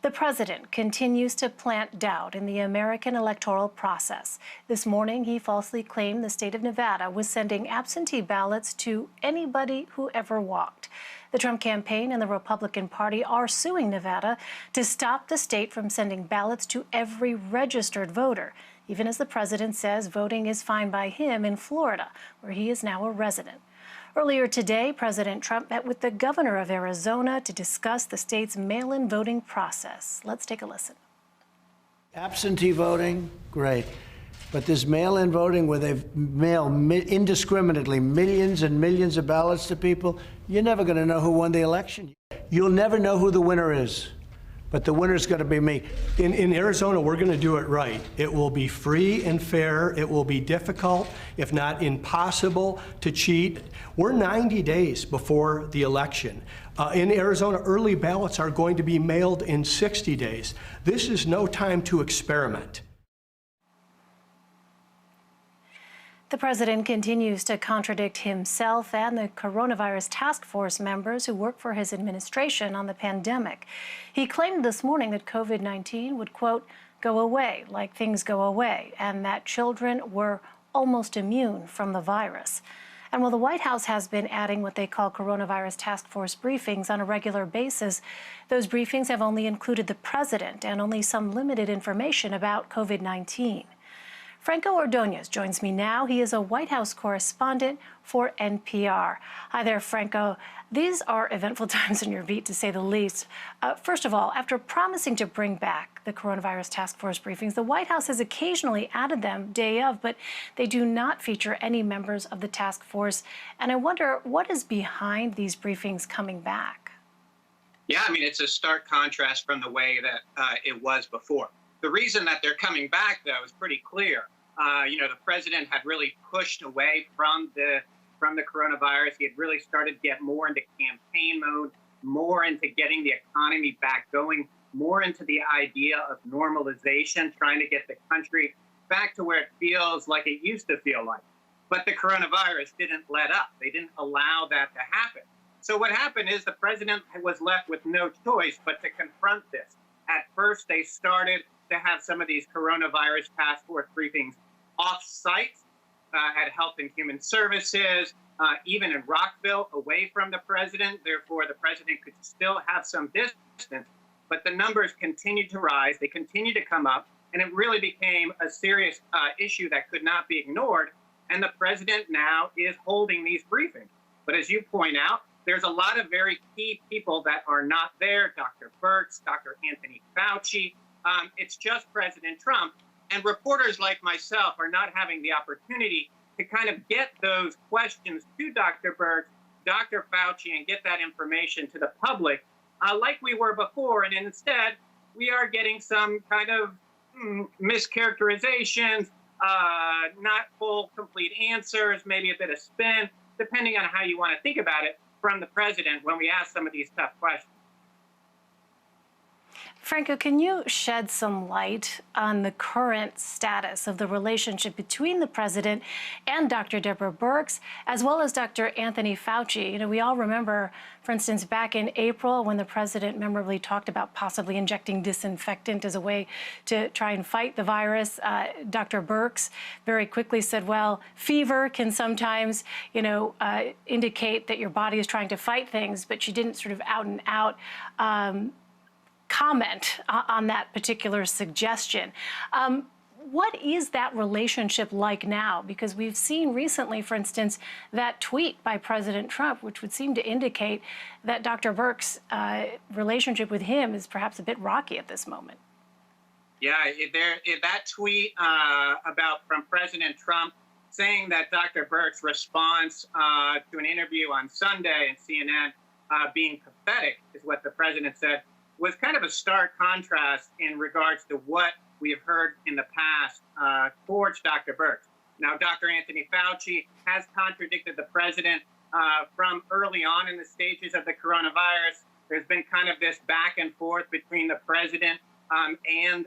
The president continues to plant doubt in the American electoral process. This morning, he falsely claimed the state of Nevada was sending absentee ballots to anybody who ever walked. The Trump campaign and the Republican Party are suing Nevada to stop the state from sending ballots to every registered voter, even as the president says voting is fine by him in Florida, where he is now a resident. Earlier today, President Trump met with the governor of Arizona to discuss the state's mail-in voting process. Let's take a listen. Absentee voting, great. But this mail-in voting where they mail indiscriminately millions and millions of ballots to people, you're never going to know who won the election. You'll never know who the winner is. But the winner's going to be me. In Arizona, we're going to do it right. It will be free and fair. It will be difficult, if not impossible, to cheat. We're 90 days before the election. In Arizona, early ballots are going to be mailed in 60 days. This is no time to experiment. The president continues to contradict himself and the coronavirus task force members who work for his administration on the pandemic. He claimed this morning that COVID-19 would, quote, go away like things go away, and that children were almost immune from the virus. And while the White House has been adding what they call coronavirus task force briefings on a regular basis, those briefings have only included the president and only some limited information about COVID-19. Franco Ordonez joins me now. He is a White House correspondent for NPR. Hi there, Franco. These are eventful times on your beat, to say the least. First of all, after promising to bring back the coronavirus task force briefings, the White House has occasionally added them day of, but they do not feature any members of the task force. And I wonder, what is behind these briefings coming back? Yeah, I mean, it's a stark contrast from the way that it was before. The reason that they're coming back, though, is pretty clear. The president had really pushed away from the coronavirus. He had really started to get more into campaign mode, more into getting the economy back going, more into the idea of normalization, trying to get the country back to where it feels like it used to feel like. But the coronavirus didn't let up. They didn't allow that to happen. So what happened is the president was left with no choice but to confront this. At first, they started to have some of these coronavirus task force briefings off-site at Health and Human Services, even in Rockville, away from the president. Therefore, the president could still have some distance. But the numbers continued to rise. They continued to come up. And it really became a serious issue that could not be ignored. And the president now is holding these briefings. But as you point out, there's a lot of very key people that are not there. Dr. Birx, Dr. Anthony Fauci. It's just President Trump. And reporters like myself are not having the opportunity to kind of get those questions to Dr. Birx, Dr. Fauci, and get that information to the public like we were before. And instead, we are getting some kind of mischaracterizations, not full, complete answers, maybe a bit of spin, depending on how you want to think about it, from the president when we ask some of these tough questions. Franco, can you shed some light on the current status of the relationship between the president and Dr. Deborah Birx, as well as Dr. Anthony Fauci? You know, we all remember, for instance, back in April when the president memorably talked about possibly injecting disinfectant as a way to try and fight the virus. Dr. Birx very quickly said, well, fever can sometimes, indicate that your body is trying to fight things, but she didn't sort of out and out comment on that particular suggestion. What is that relationship like now? Because we've seen recently, for instance, that tweet by President Trump, which would seem to indicate that Dr. Birx's relationship with him is perhaps a bit rocky at this moment. Yeah, that tweet from President Trump saying that Dr. Birx's response to an interview on Sunday in CNN being pathetic is what the president said, was kind of a stark contrast in regards to what we have heard in the past towards Dr. Birx. Now, Dr. Anthony Fauci has contradicted the president from early on in the stages of the coronavirus. There's been kind of this back and forth between the president and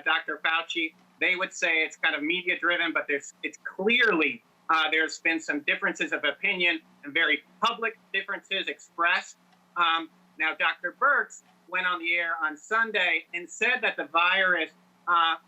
Dr. Fauci. They would say it's kind of media-driven, but it's clearly there's been some differences of opinion and very public differences expressed. Now, Dr. Birx went on the air on Sunday and said that the virus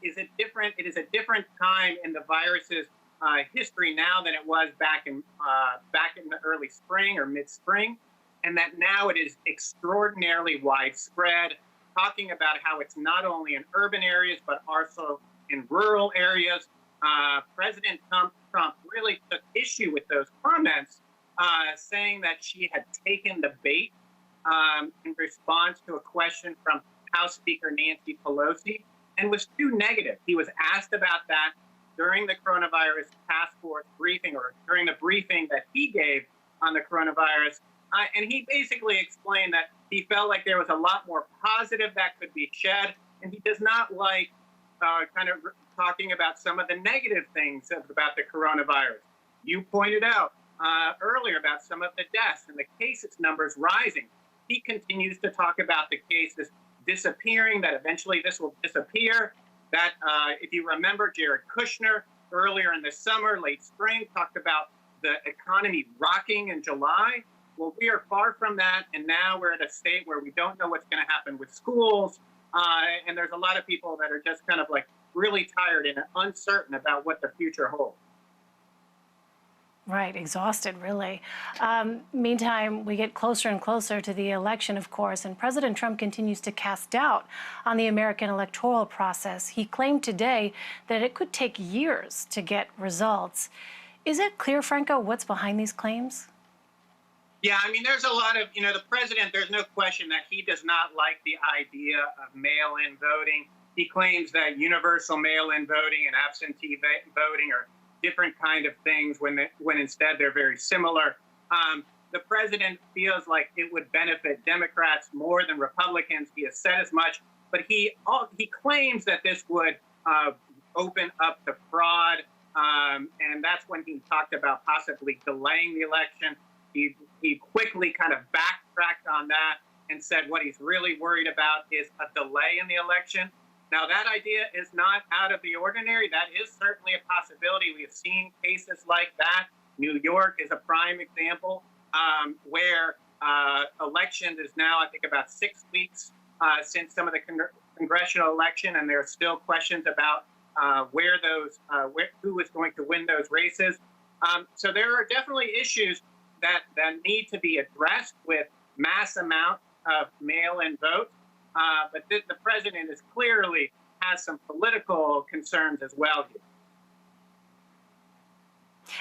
it is a different time in the virus's history now than it was back in the early spring or mid-spring, and that now it is extraordinarily widespread, talking about how it's not only in urban areas but also in rural areas. President Trump really took issue with those comments, saying that she had taken the bait in response to a question from House Speaker Nancy Pelosi, and was too negative. He was asked about that during the coronavirus task force briefing, or during the briefing that he gave on the coronavirus. And he basically explained that he felt like there was a lot more positive that could be shed, and he does not like kind of talking about some of the negative things about the coronavirus. You pointed out earlier about some of the deaths and the cases numbers rising. He continues to talk about the cases disappearing, that eventually this will disappear. That if you remember, Jared Kushner earlier in the summer, late spring, talked about the economy rocking in July. Well, we are far from that, and now we're at a state where we don't know what's going to happen with schools, and there's a lot of people that are just kind of like really tired and uncertain about what the future holds. Right, exhausted, really. Meantime, we get closer and closer to the election, of course, and President Trump continues to cast doubt on the American electoral process. He claimed today that it could take years to get results. Is it clear, Franco, what's behind these claims? Yeah, I mean, there's a lot of, the president, there's no question that he does not like the idea of mail-in voting. He claims that universal mail-in voting and absentee voting are different kind of things when instead they're very similar. The president feels like it would benefit Democrats more than Republicans. He has said as much, but he claims that this would open up to fraud, and that's when he talked about possibly delaying the election. He quickly kind of backtracked on that and said what he's really worried about is a delay in the election. Now, that idea is not out of the ordinary. That is certainly a possibility. We have seen cases like that. New York is a prime example where elections is now, I think, about 6 weeks since some of the congressional election, and there are still questions about who is going to win those races. So there are definitely issues that need to be addressed with mass amount of mail-in votes. But the president is clearly has some political concerns as well here.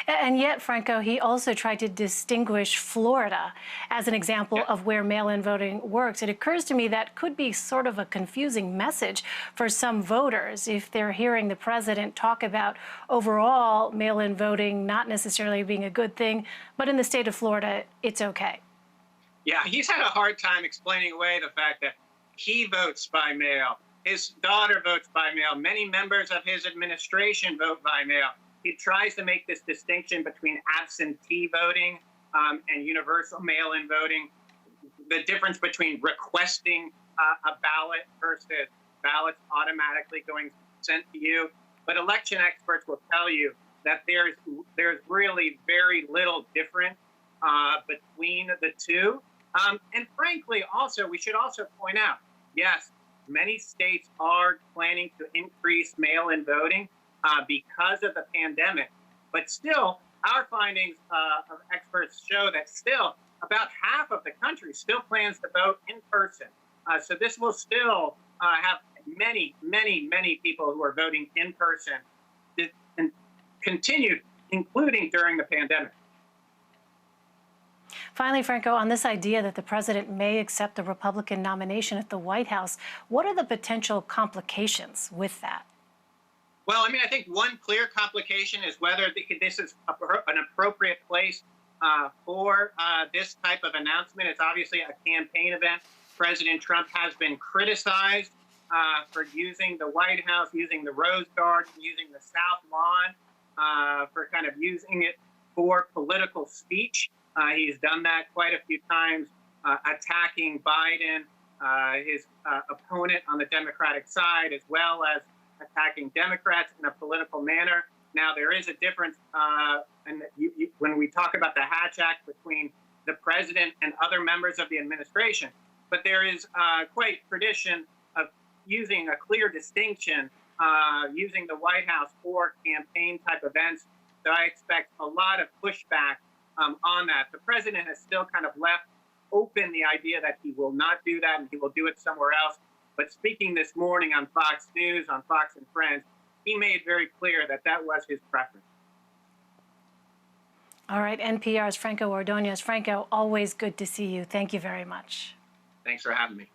And yet, Franco, he also tried to distinguish Florida as an example of where mail-in voting works. It occurs to me that could be sort of a confusing message for some voters if they're hearing the president talk about overall mail-in voting not necessarily being a good thing, but in the state of Florida, it's okay. Yeah, he's had a hard time explaining away the fact that he votes by mail. His daughter votes by mail. Many members of his administration vote by mail. He tries to make this distinction between absentee voting and universal mail-in voting, the difference between requesting a ballot versus ballots automatically going sent to you. But election experts will tell you that there's really very little difference between the two. And frankly, also, we should also point out, yes, many states are planning to increase mail-in voting because of the pandemic. But still, our findings of experts show that still about half of the country still plans to vote in person. So this will still have many, many, many people who are voting in person and continued, including during the pandemic. Finally, Franco, on this idea that the president may accept the Republican nomination at the White House, what are the potential complications with that? Well, I mean, I think one clear complication is whether this is an appropriate place for this type of announcement. It's obviously a campaign event. President Trump has been criticized for using the White House, using the Rose Garden, using the South Lawn, for kind of using it for political speech. He's done that quite a few times, attacking Biden, his opponent on the Democratic side, as well as attacking Democrats in a political manner. Now, there is a difference when we talk about the Hatch Act between the president and other members of the administration. But there is quite tradition of using a clear distinction, using the White House for campaign type events. So I expect a lot of pushback on that. The president has still kind of left open the idea that he will not do that and he will do it somewhere else. But speaking this morning on Fox News, on Fox and Friends, he made very clear that that was his preference. All right, NPR's Franco Ordonez. Franco, always good to see you. Thank you very much. Thanks for having me.